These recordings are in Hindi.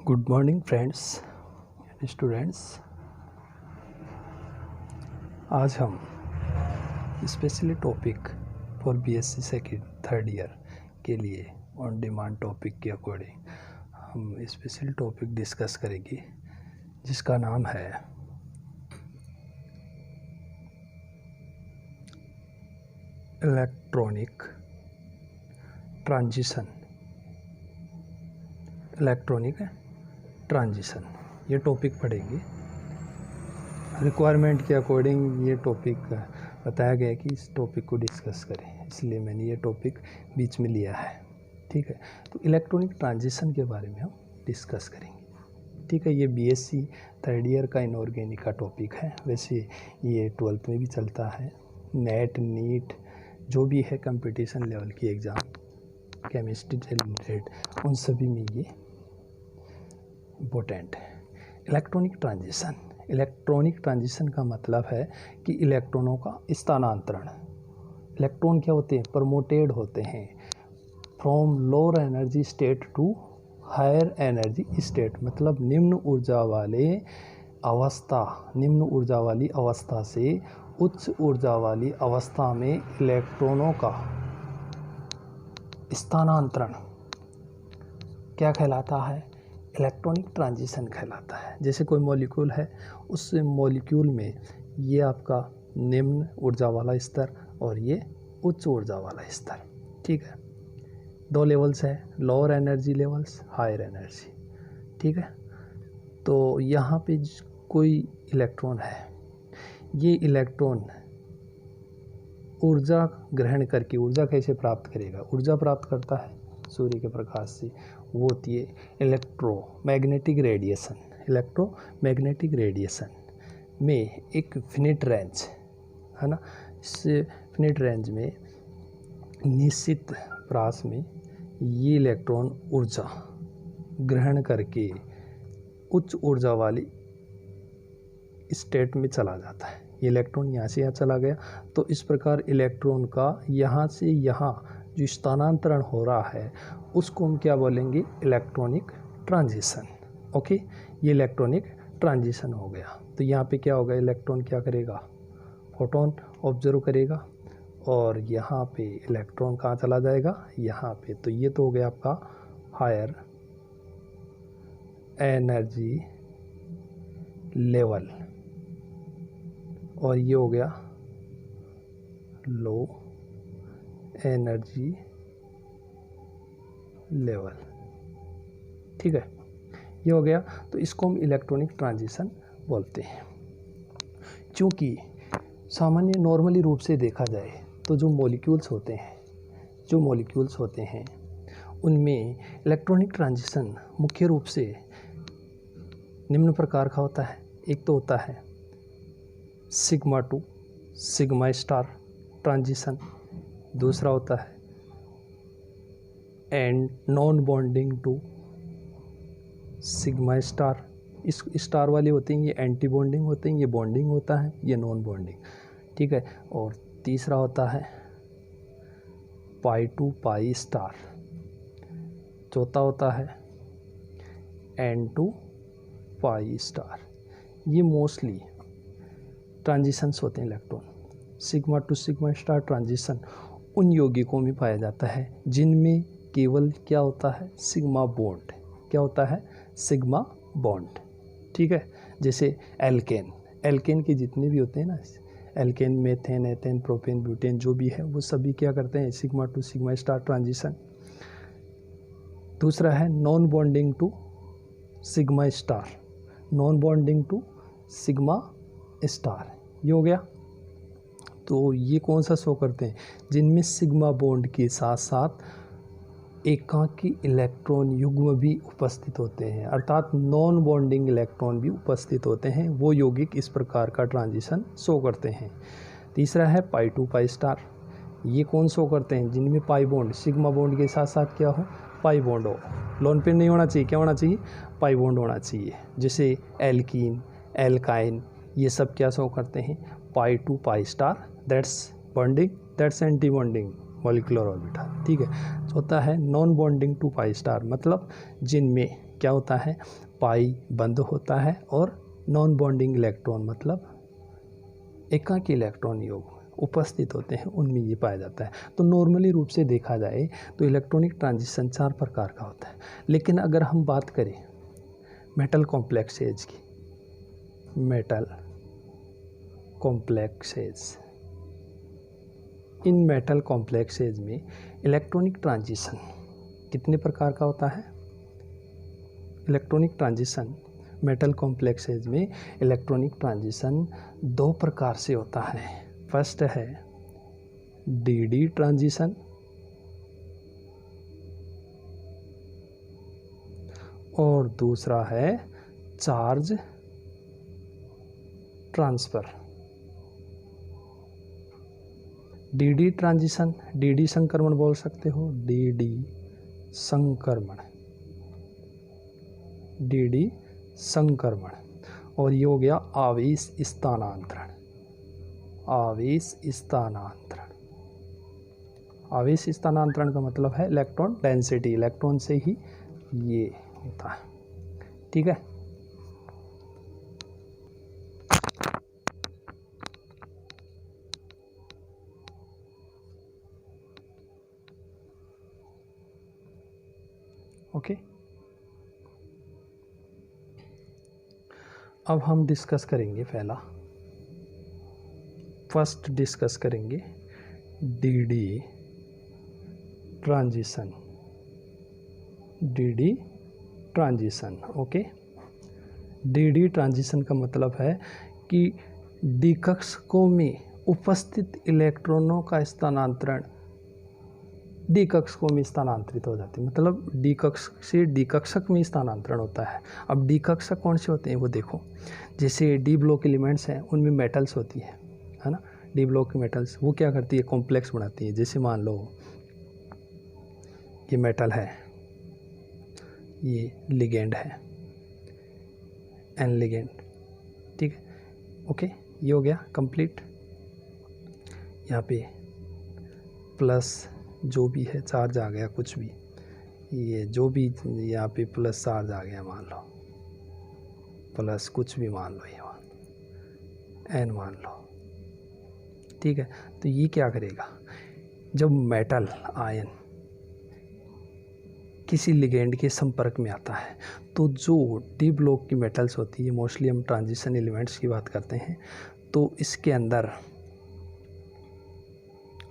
Good morning friends and students. आज हम specially topic for BSc second third year के लिए ऑन डिमांड टॉपिक के अकॉर्डिंग हम स्पेशल टॉपिक डिस्कस करेंगे जिसका नाम है इलेक्ट्रॉनिक ट्रांजिशन। इलेक्ट्रॉनिक ट्रांजिशन ये टॉपिक पढ़ेंगे। रिक्वायरमेंट के अकॉर्डिंग ये टॉपिक बताया गया कि इस टॉपिक को डिस्कस करें, इसलिए मैंने ये टॉपिक बीच में लिया है। ठीक है, तो इलेक्ट्रॉनिक ट्रांजिशन के बारे में हम डिस्कस करेंगे। ठीक है, ये बीएससी थर्ड ईयर का इनऑर्गेनिक का टॉपिक है। वैसे ये 12th में भी चलता है। नेट नीट जो भी है कंपटीशन लेवल की एग्ज़ाम, केमिस्ट्री से रिलेटेड, उन सभी में ये इम्पोर्टेंट है। Electronic transition. इलेक्ट्रॉनिक ट्रांजिशन का मतलब है कि इलेक्ट्रॉनों का स्थानांतरण। इलेक्ट्रॉन क्या होते हैं? प्रमोटेड होते हैं from lower energy state to higher energy state. मतलब निम्न ऊर्जा वाली अवस्था से उच्च ऊर्जा वाली अवस्था में इलेक्ट्रॉनों का स्थानांतरण क्या कहलाता है? इलेक्ट्रॉनिक ट्रांजिशन कहलाता है। जैसे कोई मॉलिक्यूल है, उस मॉलिक्यूल में ये आपका निम्न ऊर्जा वाला स्तर और ये उच्च ऊर्जा वाला स्तर। ठीक है, दो लेवल्स है, lower energy levels, higher energy. ठीक है, तो यहाँ पे कोई इलेक्ट्रॉन है, ये इलेक्ट्रॉन ऊर्जा ग्रहण करके ऊर्जा कैसे प्राप्त करेगा? ऊर्जा प्राप्त करता है सूर्य के प्रकाश से, वो होती है इलेक्ट्रोमैग्नेटिक रेडिएशन। इलेक्ट्रोमैग्नेटिक रेडिएशन में एक फिनिट रेंज है ना, इस फिनिट रेंज में निश्चित प्रास में ये इलेक्ट्रॉन ऊर्जा ग्रहण करके उच्च ऊर्जा वाली स्टेट में चला जाता है। ये इलेक्ट्रॉन यहाँ से यहाँ चला गया, तो इस प्रकार इलेक्ट्रॉन का यहाँ से यहाँ जो स्थानांतरण हो रहा है उसको हम क्या बोलेंगे? Electronic transition. ओके, ये इलेक्ट्रॉनिक ट्रांजिशन हो गया। तो यहाँ पे क्या होगा? इलेक्ट्रॉन क्या करेगा? फोटोन ऑब्जर्व करेगा और यहाँ पे इलेक्ट्रॉन कहाँ चला जाएगा? यहाँ पे। तो ये तो हो गया आपका हायर एनर्जी लेवल और ये हो गया लो एनर्जी लेवल। ठीक है, ये हो गया। तो इसको हम इलेक्ट्रॉनिक ट्रांजिशन बोलते हैं। क्योंकि सामान्य नॉर्मली रूप से देखा जाए तो जो मॉलिक्यूल्स होते हैं उनमें इलेक्ट्रॉनिक ट्रांजिशन मुख्य रूप से निम्न प्रकार का होता है। एक तो होता है sigma to sigma star transition, दूसरा होता है and non bonding to sigma star. इस स्टार वाले होते हैं ये एंटी बॉन्डिंग होते हैं, ये बॉन्डिंग होता है, ये नॉन बॉन्डिंग। ठीक है, और तीसरा होता है पाई टू पाई स्टार। चौथा होता है एन टू पाई स्टार। ये मोस्टली ट्रांजिशंस होते हैं electron. Sigma to sigma star transition उन यौगिकों में पाया जाता है जिनमें केवल क्या होता है? Sigma bond. क्या होता है? Sigma bond. ठीक है, जैसे एल्केन के जितने भी होते हैं ना, alkane, methane, ethane, propane, butane जो भी है, वो सभी क्या करते हैं? Sigma to sigma star transition. दूसरा है non bonding to sigma star, non bonding to sigma star. ये हो गया। तो ये कौन सा शो करते हैं? जिनमें सिग्मा बॉन्ड के साथ साथ एकाकी इलेक्ट्रॉन युग्म भी उपस्थित होते हैं, अर्थात नॉन बॉन्डिंग इलेक्ट्रॉन भी उपस्थित होते हैं। वो यौगिक इस प्रकार का ट्रांजिशन शो करते हैं। तीसरा है पाई टू पाई स्टार। ये कौन शो करते हैं? जिनमें पाई बॉन्ड, सिग्मा बॉन्ड के साथ साथ क्या हो? पाई बॉन्ड हो। लोन पेन नहीं होना चाहिए, क्या होना चाहिए? पाई बॉन्ड होना चाहिए। जैसे एल्कीन, एल्काइन, ये सब क्या शो करते हैं? Pi to pi star. That's bonding, that's anti bonding molecular orbital. ठीक है, चौथा है non bonding to pi star, मतलब जिनमें क्या होता है, पाई बंद होता है और नॉन बॉन्डिंग इलेक्ट्रॉन मतलब एकाकी इलेक्ट्रॉन योग उपस्थित होते हैं, उनमें ये पाया जाता है। तो नॉर्मली रूप से देखा जाए तो इलेक्ट्रॉनिक ट्रांजिशन 4 प्रकार का होता है। लेकिन अगर हम बात करें मेटल कॉम्प्लेक्सेज की, मेटल कॉम्प्लेक्सेज, इन मेटल कॉम्प्लेक्सेज में इलेक्ट्रॉनिक ट्रांजिशन कितने प्रकार का होता है? इलेक्ट्रॉनिक ट्रांजिशन मेटल कॉम्प्लेक्सेज में इलेक्ट्रॉनिक ट्रांजिशन 2 प्रकार से होता है। फर्स्ट है डी ट्रांजिशन और दूसरा है charge transfer. D transition, D संक्रमण बोल सकते हो, डी संक्रमण, डी संक्रमण। और ये हो गया आवेश स्थानांतरण, आवेश स्थानांतरण। आवेश स्थानांतरण का मतलब है इलेक्ट्रॉन डेंसिटी, इलेक्ट्रॉन से ही ये होता है। ठीक है, ओके। अब हम डिस्कस करेंगे फर्स्ट डिस्कस करेंगे D transition, D transition. Okay, D transition का मतलब है कि डी कक्षकों में उपस्थित इलेक्ट्रॉनों का स्थानांतरण डी कक्षकों में स्थानांतरित हो जाती है, मतलब डी कक्षक से डी कक्षक में स्थानांतरण होता है। अब डी कक्षक कौन से होते हैं वो देखो, जैसे डी ब्लॉक एलिमेंट्स हैं उनमें मेटल्स होती है ना, डी ब्लॉक मेटल्स वो क्या करती है, कॉम्प्लेक्स बनाती है। जैसे मान लो ये मेटल है, ये लिगेंड है, एन लिगेंड, ठीक है, ओके। ये हो गया कंप्लीट। यहाँ पे प्लस जो भी है चार्ज आ गया, कुछ भी ये जो भी यहाँ पे प्लस चार्ज आ गया, मान लो प्लस कुछ भी मान लो, ये मान लो एन मान लो, ठीक है। तो ये क्या करेगा, जब मेटल आयन किसी लिगेंड के संपर्क में आता है तो जो डी ब्लॉक की मेटल्स होती है, मोस्टली हम ट्रांजिशन एलिमेंट्स की बात करते हैं, तो इसके अंदर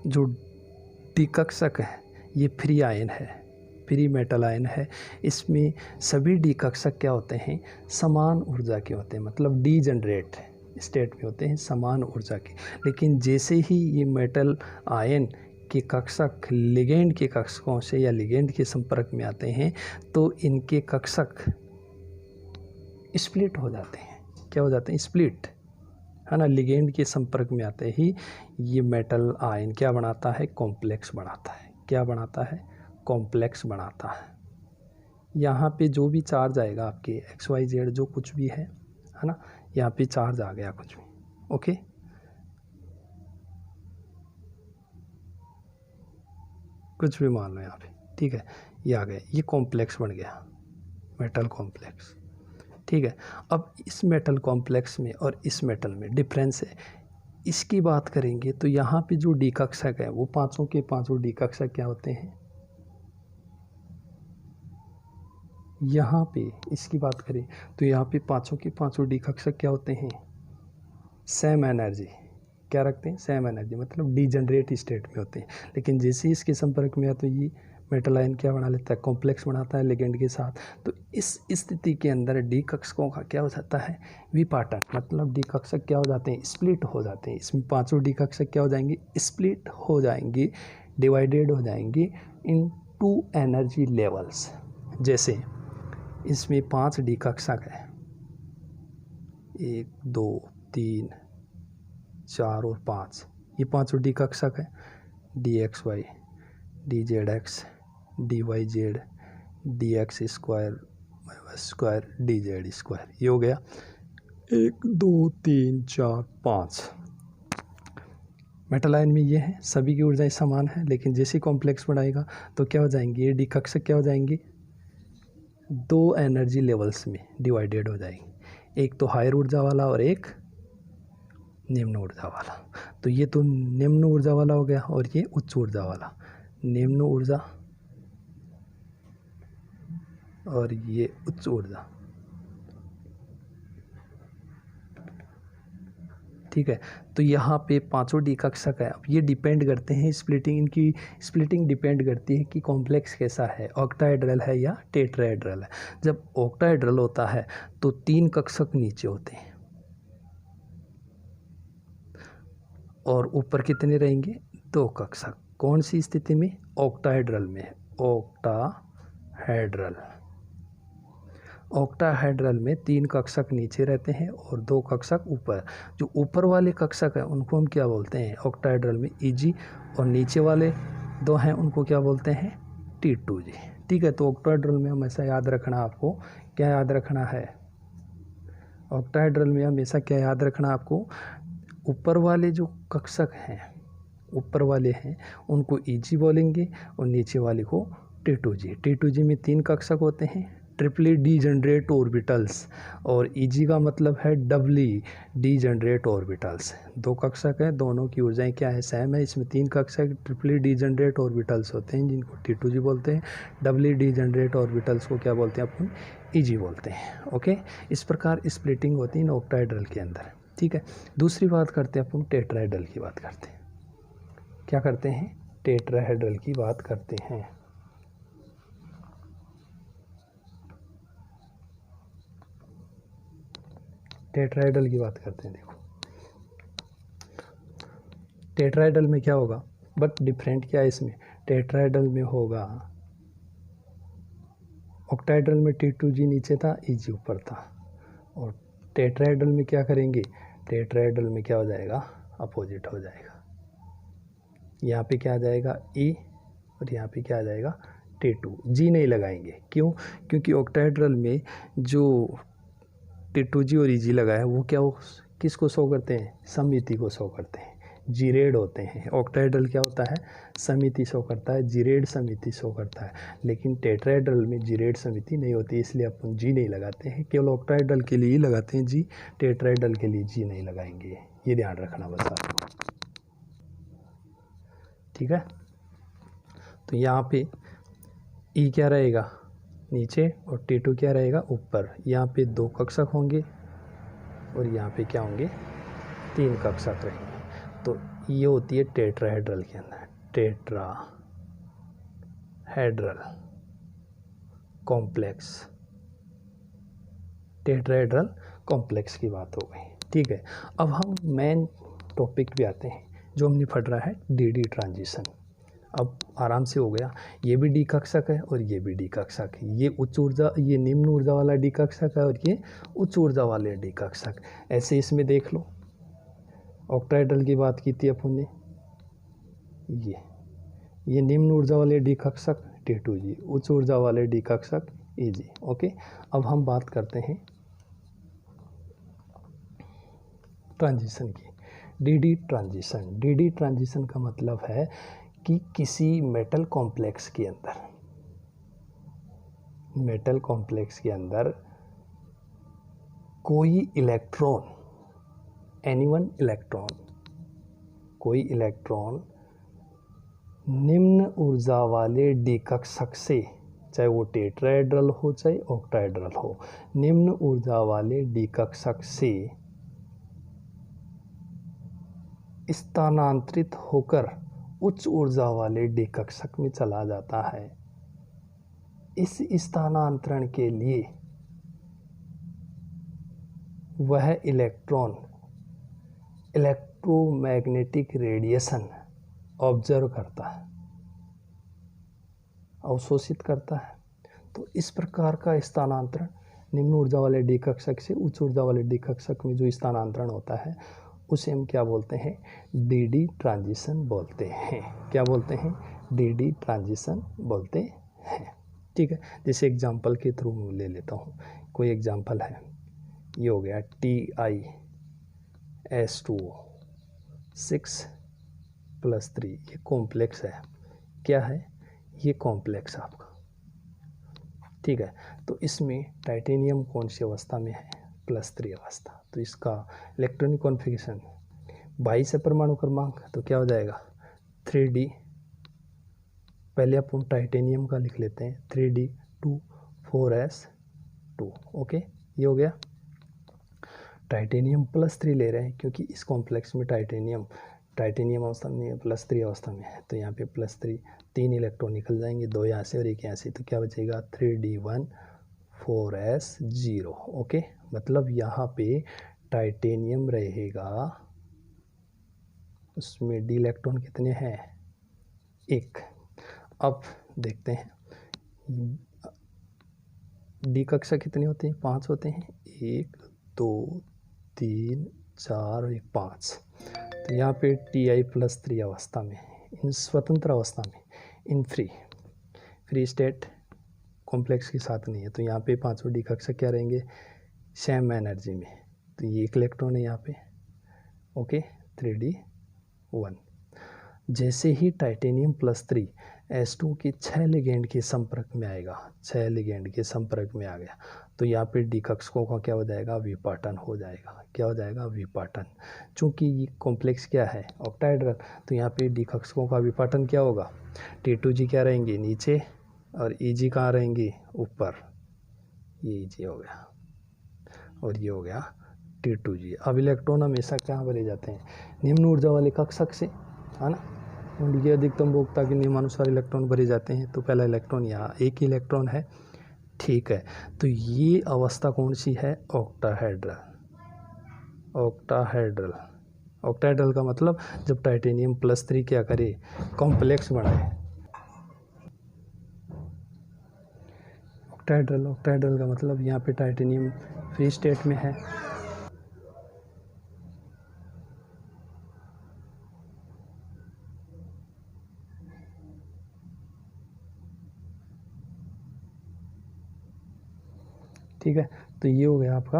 जो डी कक्षक है ये फ्री आयन है, फ्री मेटल आयन है। इसमें सभी डी कक्षक क्या होते हैं, समान ऊर्जा के होते हैं, मतलब डी जनरेट स्टेट में होते हैं, समान ऊर्जा के। लेकिन जैसे ही ये मेटल आयन के कक्षक लिगेंड के कक्षकों से या लिगेंड के संपर्क में आते हैं तो इनके कक्षक स्प्लिट हो जाते हैं। क्या हो जाते हैं, स्प्लिट, है ना। लिगेंड के संपर्क में आते ही ये मेटल आयन क्या बनाता है, कॉम्प्लेक्स बनाता है। क्या बनाता है, कॉम्प्लेक्स बनाता है। यहाँ पे जो भी चार्ज आएगा आपके XYZ जो कुछ भी है ना, यहाँ पे चार्ज आ गया कुछ भी, ओके। कुछ भी मान लो यहाँ पे, ठीक है, ये आ गया, ये कॉम्प्लेक्स बन गया, मेटल कॉम्प्लेक्स, ठीक है। अब इस मेटल कॉम्प्लेक्स में और इस मेटल में डिफरेंस है, इसकी बात करेंगे तो यहाँ पे जो डी कक्षक है वो पांचों के पांचों डी कक्षक क्या होते हैं, यहाँ पे इसकी बात करें तो यहाँ पे पांचों के पांचों डी कक्षक क्या होते हैं, सेम एनर्जी, क्या रखते हैं, सेम एनर्जी, मतलब डीजनरेट स्टेट में होते हैं। लेकिन जैसे ही इसके संपर्क में आया तो ये मेटल आयन क्या बना लेता है, कॉम्प्लेक्स बनाता है लिगेंड के साथ। तो इस स्थिति के अंदर डी कक्षकों का क्या हो जाता है, विपाटन, मतलब डी कक्षक क्या हो जाते हैं, स्प्लिट हो जाते हैं। इसमें पांचों डी कक्षक क्या हो जाएंगे, स्प्लिट हो जाएंगे, डिवाइडेड हो जाएंगे इन 2 एनर्जी लेवल्स। जैसे इसमें 5 डी कक्षक है, 1 2 3 4 और 5, ये पांचों डी कक्षक है, DXY DZX DYZ DX square square DZ square, ये हो गया 1 2 3 4 5। मेटल आयन में ये है, सभी की ऊर्जाएं समान है, लेकिन जैसे कॉम्प्लेक्स बढ़ाएगा तो क्या हो जाएंगे, ये डी कक्षक क्या हो जाएंगे, दो एनर्जी लेवल्स में डिवाइडेड हो जाएगी, एक तो हायर ऊर्जा वाला और एक निम्न ऊर्जा वाला। तो ये तो निम्न ऊर्जा वाला हो गया और ये उच्च ऊर्जा वाला। निम्न ऊर्जा और ये उच्च ऊर्जा, ठीक है। तो यहाँ पे पांचों डी कक्षक है। अब ये डिपेंड करते हैं स्प्लिटिंग, इनकी स्प्लिटिंग डिपेंड करती है कि कॉम्प्लेक्स कैसा है, ऑक्टाहेड्रल है या टेट्राहेड्रल है। जब ऑक्टाहेड्रल होता है तो 3 कक्षक नीचे होते हैं और ऊपर कितने रहेंगे, 2 कक्षक। कौन सी स्थिति में, ऑक्टाहेड्रल में, ऑक्टाहेड्रल। ऑक्टाहेड्रल में 3 कक्षक नीचे रहते हैं और 2 कक्षक ऊपर। जो ऊपर वाले कक्षक हैं उनको हम क्या बोलते हैं ऑक्टाहेड्रल में, Eg, और नीचे वाले 2 हैं उनको क्या बोलते हैं, T2G। ठीक है। तो ऑक्टाहेड्रल में हमेशा याद रखना, आपको क्या याद रखना है, ऑक्टाहेड्रल में हमेशा क्या याद रखना आपको, ऊपर वाले जो कक्षक हैं, ऊपर वाले हैं उनको Eg बोलेंगे और नीचे वाले को T2G। T2G में 3 कक्षक होते हैं, ट्रिपली डीजनरेट ऑर्बिटल्स, और Eg का मतलब है डबली डीजनरेट ऑर्बिटल्स। 2 कक्षक हैं, दोनों की ऊर्जाएं क्या है, सेम है। इसमें 3 कक्षक ट्रिपली डीजनरेट ऑर्बिटल्स होते हैं जिनको T2G बोलते हैं। डबली डीजनरेट ऑर्बिटल्स को क्या बोलते हैं अपन, Eg बोलते हैं। ओके, इस प्रकार स्प्लिटिंग होती है ऑक्टाहेड्रल के अंदर। ठीक है। दूसरी बात करते हैं अपन, टेट्राहेड्रल की बात करते हैं। क्या करते हैं, टेट्राहेड्रल की बात करते हैं। टेट्राहेड्रल की बात करते हैं। देखो टेट्राहेड्रल में क्या होगा, बट डिफरेंट क्या है इसमें, टेट्राहेड्रल में होगा, ऑक्टाहेड्रल में T2G नीचे था, Eg ऊपर था, और टेट्राहेड्रल में क्या करेंगे, टेट्राहेड्रल में क्या हो जाएगा, अपोजिट हो जाएगा। यहाँ पे क्या आ जाएगा E और यहाँ पे क्या आ जाएगा T2G नहीं लगाएंगे। क्यों, क्योंकि ऑक्टाहेड्रल में जो T2G और Eg लगा है वो क्या, वो किसको शो करते हैं, समिति को शो करते हैं, जीरेड होते हैं। ऑक्टाहेड्रल क्या होता है, समिति शो करता है, जीरेड समिति शो करता है। लेकिन टेट्राहेड्रल में जीरेड समिति नहीं होती, इसलिए अपन G नहीं लगाते हैं, केवल ऑक्टाहेड्रल के लिए ही लगाते हैं G, टेट्राहेड्रल के लिए G नहीं लगाएंगे। ये ध्यान रखना बस आपको, ठीक है। तो यहाँ पे E क्या रहेगा, नीचे, और T2 क्या रहेगा, ऊपर। यहाँ पे 2 कक्षक होंगे और यहाँ पे क्या होंगे, 3 कक्षक रहेंगे। तो ये होती है टेट्राहेड्रल के अंदर, टेट्राहेड्रल कॉम्प्लेक्स। टेट्राहेड्रल कॉम्प्लेक्स की बात हो गई। ठीक है। अब हम मेन टॉपिक पे आते हैं जो हमने पढ़ रहा है, डी ट्रांजिशन। अब आराम से हो गया, ये भी डी कक्षक है और ये भी डी कक्षक है। ये उच्च ऊर्जा, ये निम्न ऊर्जा वाला डी कक्षक है और ये उच्च ऊर्जा वाले डी कक्षक। ऐसे इसमें देख लो, ऑक्टाहेड्रल की बात की थी अपन ने, ये निम्न ऊर्जा वाले डी कक्षक T2G, उच्च ऊर्जा वाले डी कक्षक Eg। ओके। अब हम बात करते हैं ट्रांजिशन की, डी ट्रांजिशन। डी ट्रांजिशन का मतलब है कि किसी मेटल कॉम्प्लेक्स के अंदर, मेटल कॉम्प्लेक्स के अंदर कोई इलेक्ट्रॉन, एनीवन इलेक्ट्रॉन, कोई इलेक्ट्रॉन निम्न ऊर्जा वाले डी कक्षक से, चाहे वो टेट्राहेड्रल हो चाहे ऑक्टाहेड्रल हो, निम्न ऊर्जा वाले डी कक्षक से स्थानांतरित होकर उच्च ऊर्जा वाले डी कक्षक में चला जाता है। इस स्थानांतरण के लिए वह इलेक्ट्रॉन इलेक्ट्रोमैग्नेटिक रेडिएशन ऑब्जर्व करता है, अवशोषित करता है। तो इस प्रकार का स्थानांतरण निम्न ऊर्जा वाले डी कक्षक से उच्च ऊर्जा वाले डी कक्षक में जो स्थानांतरण होता है उसे हम क्या बोलते हैं, डी ट्रांजिशन बोलते हैं। क्या बोलते हैं, डी ट्रांजिशन बोलते हैं। ठीक है। जैसे एग्जांपल के थ्रू ले लेता हूँ, कोई एग्जांपल है, ये हो गया TiS2O 6+3, ये कॉम्प्लेक्स है। क्या है ये कॉम्प्लेक्स आपका, ठीक है। तो इसमें टाइटेनियम कौन सी अवस्था में है, +3 अवस्था। तो इसका इलेक्ट्रॉनिक कॉन्फ़िगरेशन 22 है परमाणु क्रमांक, तो क्या हो जाएगा 3D। पहले अपन टाइटेनियम का लिख लेते हैं 3D2 4s2। ओके, ये हो गया। टाइटेनियम +3 ले रहे हैं क्योंकि इस कॉम्प्लेक्स में टाइटेनियम अवस्था में +3 अवस्था में है, तो यहाँ पे +3, 3 इलेक्ट्रॉन निकल जाएंगे, 2 यहाँ से और 1 यहाँ से, तो क्या बचेगा 3D1 4s0। ओके, मतलब यहाँ पे टाइटेनियम रहेगा, उसमें डी इलेक्ट्रॉन कितने हैं 1। अब देखते हैं डी कक्षा कितने होते हैं, 5 होते हैं, 1 2 3 4 और 1 5। तो यहाँ पे Ti+3 अवस्था में, इन स्वतंत्र अवस्था में, इन फ्री स्टेट कॉम्प्लेक्स के साथ नहीं है, तो यहाँ पे 5वें डी कक्षा क्या रहेंगे सेम एनर्जी में, तो ये 1 इलेक्ट्रॉन है यहाँ पे। Okay, 3D1। जैसे ही टाइटेनियम +3 S2 के 6 लिगेंड के संपर्क में आएगा, 6 लिगेंड के संपर्क में आ गया, तो यहाँ पे डी कक्षकों का क्या हो जाएगा विपाटन हो जाएगा। क्या हो जाएगा विपाटन। चूँकि ये कॉम्प्लेक्स क्या है ऑक्टाहेड्रल, तो यहाँ पे डी कक्षकों का विपाटन क्या होगा, T2G क्या रहेंगे नीचे और EG कहाँ रहेंगे ऊपर, ये EG हो गया और ये हो गया T2G। अब इलेक्ट्रॉन हमेशा कहाँ भरे जाते हैं निम्न ऊर्जा वाले कक्षक से, है ना। उनकी अधिकतम भोक्ता के नियमानुसार इलेक्ट्रॉन भरे जाते हैं, तो पहला इलेक्ट्रॉन यहाँ 1 ही इलेक्ट्रॉन है, ठीक है। तो ये अवस्था कौन सी है ऑक्टाहेड्रल। ऑक्टाहेड्रल का मतलब जब टाइटेनियम +3 क्या करे कॉम्प्लेक्स बनाए। ऑक्टाहेड्रल का मतलब यहाँ पे टाइटेनियम फ्री स्टेट में है, ठीक है। तो ये हो गया आपका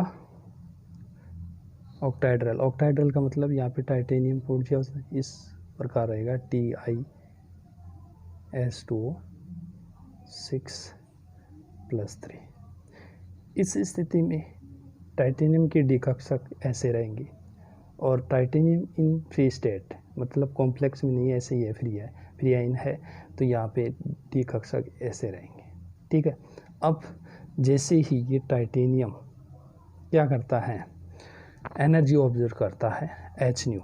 ऑक्टाहेड्रल का मतलब यहाँ पे टाइटेनियम कौन सी अवस्था इस प्रकार रहेगा TiS2O 6+3। इस स्थिति में टाइटेनियम के डी कक्षक ऐसे रहेंगे और टाइटेनियम इन फ्री स्टेट मतलब कॉम्प्लेक्स में नहीं है, ऐसे ही है, फ्री आयन है, तो यहाँ पे डी कक्षक ऐसे रहेंगे, ठीक है। अब जैसे ही ये टाइटेनियम क्या करता है एनर्जी ऑब्जर्व करता है hν,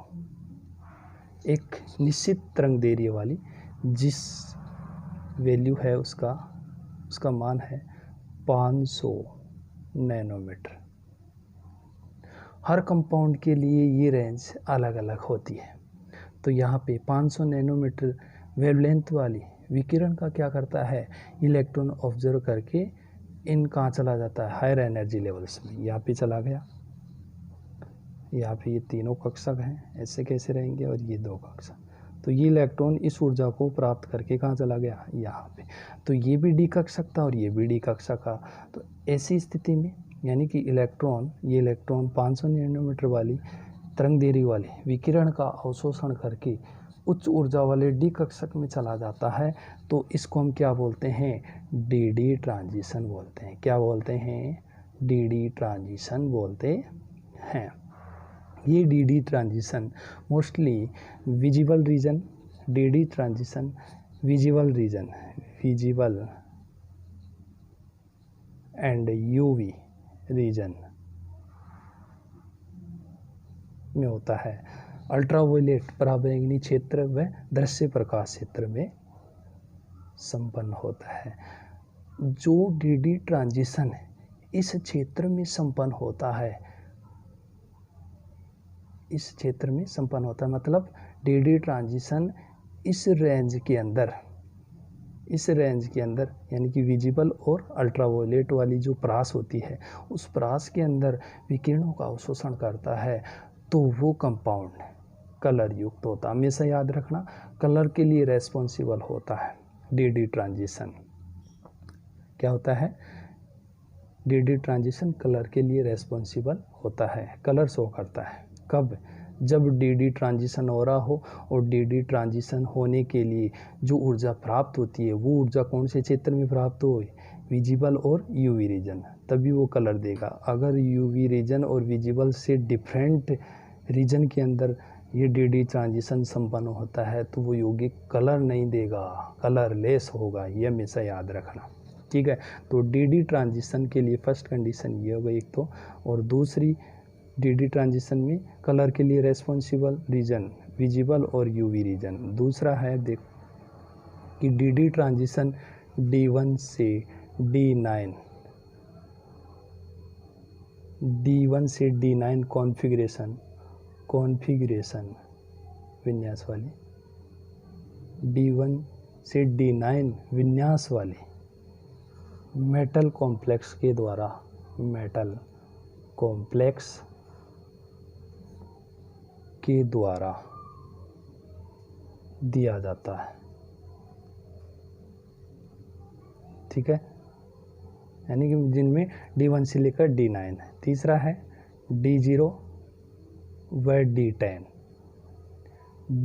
एक निश्चित तरंग दैर्ध्य वाली, जिस वैल्यू है उसका मान है 500 नैनोमीटर। हर कंपाउंड के लिए ये रेंज अलग अलग होती है, तो यहाँ पे 500 नैनोमीटर वेवलेंथ वाली विकिरण का क्या करता है इलेक्ट्रॉन ऑब्जर्व करके इन कहाँ चला जाता है हायर एनर्जी लेवल्स में, यहाँ पे चला गया। यहाँ पे ये तीनों कक्षक हैं, ऐसे कैसे रहेंगे और ये 2 कक्षक, तो ये इलेक्ट्रॉन इस ऊर्जा को प्राप्त करके कहाँ चला गया यहाँ पे, तो ये भी डी कक्षक था और ये भी डी कक्षक था। तो ऐसी स्थिति में यानी कि ये इलेक्ट्रॉन 500 नैनोमीटर वाली तरंग दैर्ध्य वाले विकिरण का अवशोषण करके उच्च ऊर्जा वाले डी कक्षक में चला जाता है, तो इसको हम क्या बोलते हैं डी ट्रांजिशन बोलते हैं। क्या बोलते हैं डी ट्रांजिशन बोलते हैं। ये d transition mostly visible region, d transition visible and UV region में होता है। अल्ट्रावायलेट पराबैंगनी क्षेत्र व दृश्य प्रकाश क्षेत्र में संपन्न होता है। जो डी ट्रांजिशन इस क्षेत्र में संपन्न होता है, मतलब डी ट्रांजिशन इस रेंज के अंदर यानी कि विजिबल और अल्ट्रावायलेट वाली जो परास होती है उस परास के अंदर विकिरणों का अवशोषण करता है, तो वो कंपाउंड कलर युक्त होता है। हमेशा याद रखना कलर के लिए रेस्पॉन्सिबल होता है डी ट्रांजिशन। क्या होता है डी ट्रांजिशन कलर के लिए रेस्पॉन्सिबल होता है, कलर शो करता है। कब जब डी ट्रांजिशन हो रहा हो और डी ट्रांजिशन होने के लिए जो ऊर्जा प्राप्त होती है वो ऊर्जा कौन से क्षेत्र में प्राप्त हो विजिबल और यूवी रीजन, तभी वो कलर देगा। अगर यूवी रीजन और विजिबल से डिफरेंट रीजन के अंदर ये डी ट्रांजिशन संपन्न होता है तो वो यौगिक कलर नहीं देगा, कलरलेस होगा, ये हमेशा याद रखना, ठीक है। तो डी ट्रांजिशन के लिए फर्स्ट कंडीशन ये हो गई एक तो, और दूसरी डी ट्रांजिशन में कलर के लिए रेस्पॉन्सिबल रीजन विजिबल और यूवी रीजन। दूसरा है देख कि डी ट्रांजिशन D1 से D9 कॉन्फ़िगरेशन विन्यास वाली, D1 से D9 विन्यास वाली मेटल कॉम्प्लेक्स के द्वारा, मेटल कॉम्प्लेक्स के द्वारा दिया जाता है, ठीक है, यानी कि जिनमें D1 से लेकर D9 है। तीसरा है D0 व D10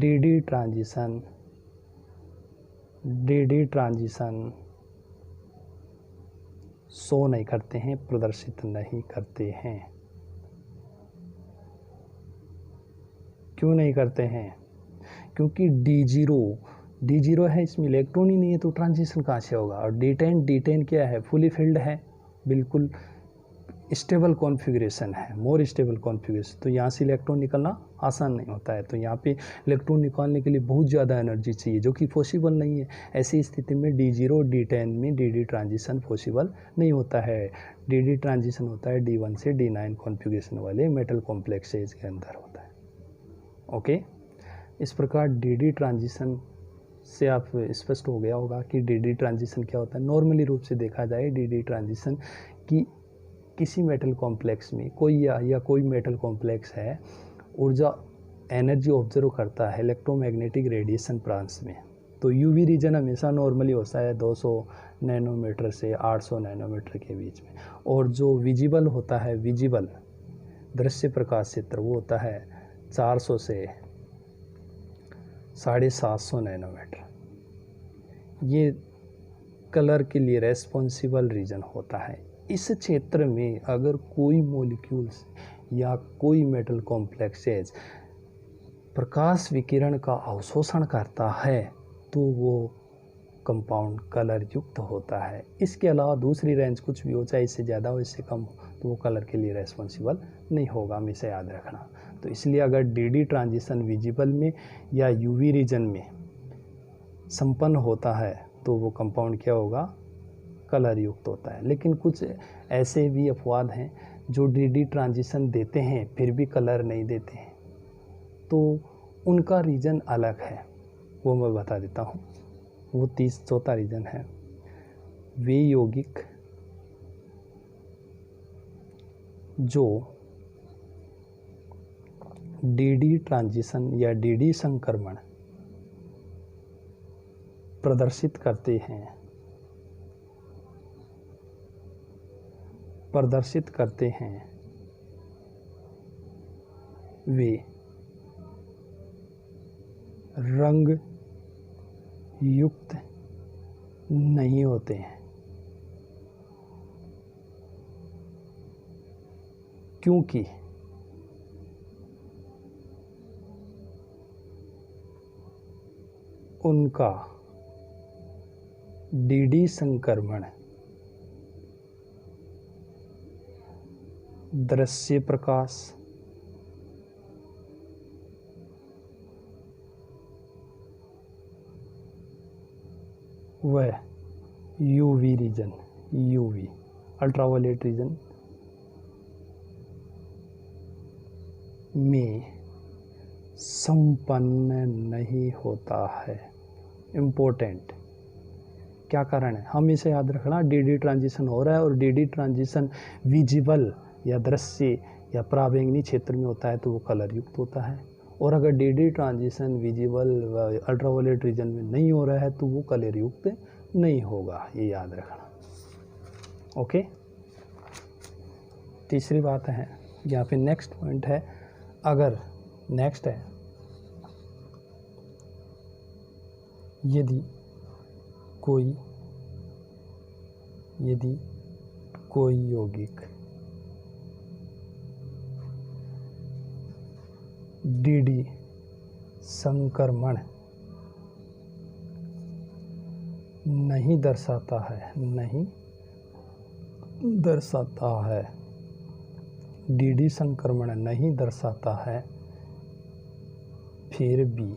डी ट्रांजिशन शो नहीं करते हैं, प्रदर्शित नहीं करते हैं। क्यों नहीं करते हैं? क्योंकि D0 है, इसमें इलेक्ट्रॉन ही नहीं है तो ट्रांजिशन कहाँ से होगा। और D10 क्या है, फुली फिल्ड है, बिल्कुल स्टेबल कॉन्फ़िगरेशन है, मोर स्टेबल कॉन्फ़िगरेशन, तो यहाँ से इलेक्ट्रॉन निकलना आसान नहीं होता है। तो यहाँ पे इलेक्ट्रॉन निकालने के लिए बहुत ज़्यादा एनर्जी चाहिए जो कि पॉसिबल नहीं है। ऐसी स्थिति में D0 D10 में डी ट्रांजिशन पॉसिबल नहीं होता है। डी ट्रांजिशन होता है D1 से D9 कॉन्फ़िगरेशन वाले मेटल कॉम्प्लेक्सेज के अंदर होता है। ओके, इस प्रकार डी ट्रांजिशन से आप स्पष्ट हो गया होगा कि डी ट्रांजिशन क्या होता है। नॉर्मली रूप से देखा जाए डी ट्रांजिशन की किसी मेटल कॉम्प्लेक्स में कोई मेटल कॉम्प्लेक्स है, ऊर्जा एनर्जी ऑब्जर्व करता है इलेक्ट्रोमैग्नेटिक रेडिएशन ब्रांच में, तो यूवी रीजन हमेशा नॉर्मली होता है 200 नैनोमीटर से 800 नैनोमीटर के बीच में, और जो विजिबल होता है, विजिबल दृश्य प्रकाश क्षेत्र, वो होता है 400 से 750 नैनोमीटर। ये कलर के लिए रेस्पॉन्सिबल रीजन होता है। इस क्षेत्र में अगर कोई मॉलिक्यूल्स या कोई मेटल कॉम्प्लेक्सेज प्रकाश विकिरण का अवशोषण करता है तो वो कंपाउंड कलर युक्त होता है। इसके अलावा दूसरी रेंज कुछ भी हो, चाहे इससे ज़्यादा हो इससे कम हो, तो वो कलर के लिए रेस्पॉन्सिबल नहीं होगा, हमेशा याद रखना। तो इसलिए अगर डी ट्रांजिशन विजिबल में या यूवी रीजन में संपन्न होता है तो वो कंपाउंड क्या होगा, कलर युक्त होता है। लेकिन कुछ ऐसे भी अपवाद हैं जो डी ट्रांजिशन देते हैं फिर भी कलर नहीं देते हैं, तो उनका रीजन अलग है, वो मैं बता देता हूँ। वो 34 रीजन है। वे यौगिक जो डी ट्रांजिशन या डी संक्रमण प्रदर्शित करते हैं वे रंग युक्त नहीं होते हैं। क्योंकि उनका डी संक्रमण दृश्य प्रकाश व UV region, UV ultraviolet region में संपन्न नहीं होता है। इम्पोर्टेंट क्या कारण है, हमेशा याद रखना, डी ट्रांजिशन हो रहा है और डी ट्रांजिशन विजिबल या दृश्य या पराबैंगनी क्षेत्र में होता है तो वो कलर युक्त होता है, और अगर d transition visible ultraviolet region में नहीं हो रहा है तो वो कलर युक्त नहीं होगा, ये याद रखना। ओके, तीसरी बात है यहाँ पे नेक्स्ट पॉइंट है, अगर नेक्स्ट है यदि कोई यदि कोई यौगिक डी संक्रमण नहीं दर्शाता है, डी संक्रमण नहीं दर्शाता है, फिर भी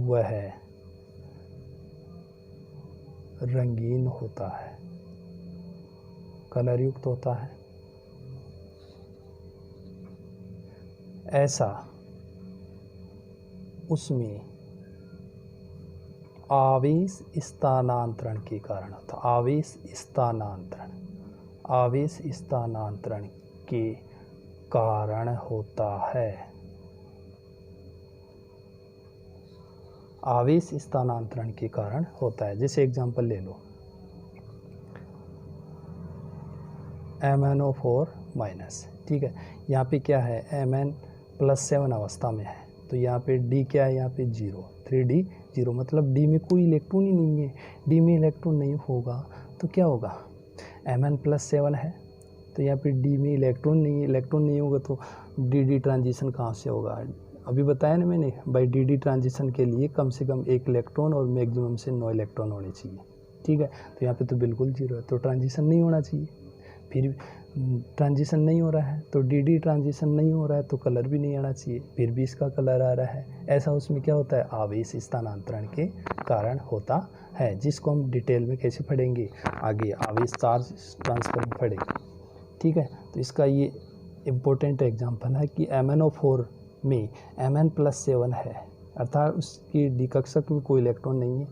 वह रंगीन होता है, कलर युक्त होता है। ऐसा उसमें आवेश स्थानांतरण के कारण होता है। आवेश स्थानांतरण के कारण होता है। आवेश स्थानांतरण के कारण होता है। जैसे एग्जांपल ले लो, MnO4-, ठीक है। यहाँ पे क्या है, Mn+7 अवस्था में है, तो यहाँ पे D क्या है, यहाँ पे 0, 3D 0, मतलब D में कोई इलेक्ट्रॉन ही नहीं है। D में इलेक्ट्रॉन नहीं होगा तो क्या होगा, Mn+7 है तो यहाँ पे D में इलेक्ट्रॉन नहीं होगा तो DD ट्रांजिशन कहाँ से होगा। अभी बताया ना मैंने भाई, DD ट्रांजिशन के लिए कम से कम 1 इलेक्ट्रॉन और मैक्सिमम से 9 इलेक्ट्रॉन होने चाहिए, ठीक है। तो यहाँ पे तो बिल्कुल 0 है, तो ट्रांजिशन नहीं होना चाहिए। फिर ट्रांजिशन नहीं हो रहा है तो DD ट्रांजिशन नहीं हो रहा है तो कलर भी नहीं आना चाहिए, फिर भी इसका कलर आ रहा है। ऐसा उसमें क्या होता है, आवेश स्थानांतरण के कारण होता है, जिसको हम डिटेल में कैसे पढ़ेंगे आगे, आवेश चार्ज ट्रांसफर में पढ़ेंगे, ठीक है। तो इसका ये इम्पोर्टेंट एग्जांपल है कि MnO4 में Mn+7 है, अर्थात उसकी D कक्षक में कोई इलेक्ट्रॉन नहीं है,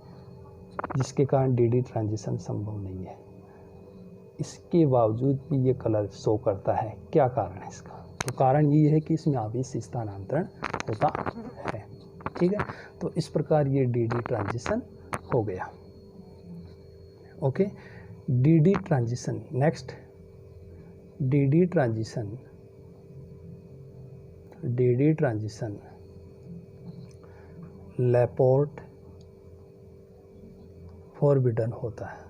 जिसके कारण DD ट्रांजिशन संभव नहीं है। इसके बावजूद भी ये कलर शो करता है, क्या कारण है इसका, तो कारण ये है कि इसमें आवेश स्थानांतरण होता है, ठीक है। तो इस प्रकार ये DD ट्रांजिशन हो गया, okay. DD transition, next DD transition Laporte forbidden होता है।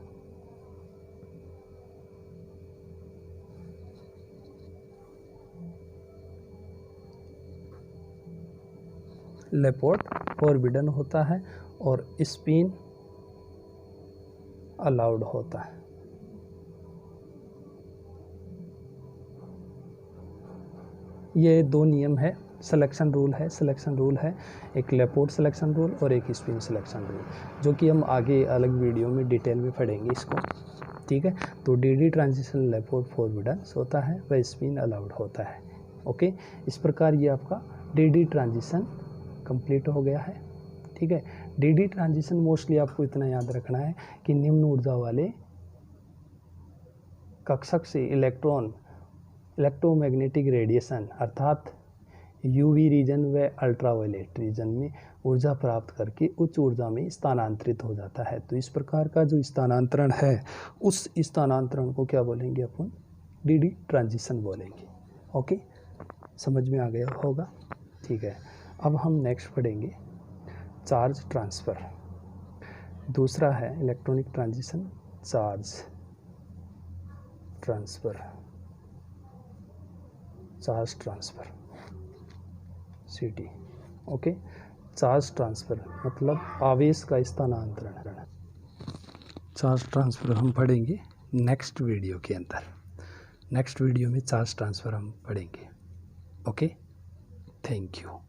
लेपोर्ट फॉरबिडन होता है और स्पिन अलाउड होता है। ये 2 नियम है, सिलेक्शन रूल है, एक लेपोर्ट सिलेक्शन रूल और एक स्पिन सिलेक्शन रूल, जो कि हम आगे अलग वीडियो में डिटेल में पढ़ेंगे इसको, ठीक है। तो DD ट्रांजिशन लेपोर्ट फॉरबिडन होता है, वह स्पिन अलाउड होता है, ओके। इस प्रकार ये आपका DD ट्रांजिशन कंप्लीट हो गया है, ठीक है। DD ट्रांजिशन मोस्टली आपको इतना याद रखना है कि निम्न ऊर्जा वाले कक्षक से इलेक्ट्रोमैग्नेटिक रेडिएशन अर्थात UV रीजन व अल्ट्रावायलेट रीजन में ऊर्जा प्राप्त करके उच्च ऊर्जा में स्थानांतरित हो जाता है। तो इस प्रकार का जो स्थानांतरण है, उस स्थानांतरण को क्या बोलेंगे अपन, DD ट्रांजिशन बोलेंगे, ओके। समझ में आ गया होगा, ठीक है। अब हम नेक्स्ट पढ़ेंगे चार्ज ट्रांसफ़र। दूसरा है electronic transition, charge transfer CT, okay. Charge transfer मतलब आवेश का स्थानांतरण। चार्ज ट्रांसफ़र हम पढ़ेंगे नेक्स्ट वीडियो के अंदर। नेक्स्ट वीडियो में चार्ज ट्रांसफ़र हम पढ़ेंगे, ओके। Thank you.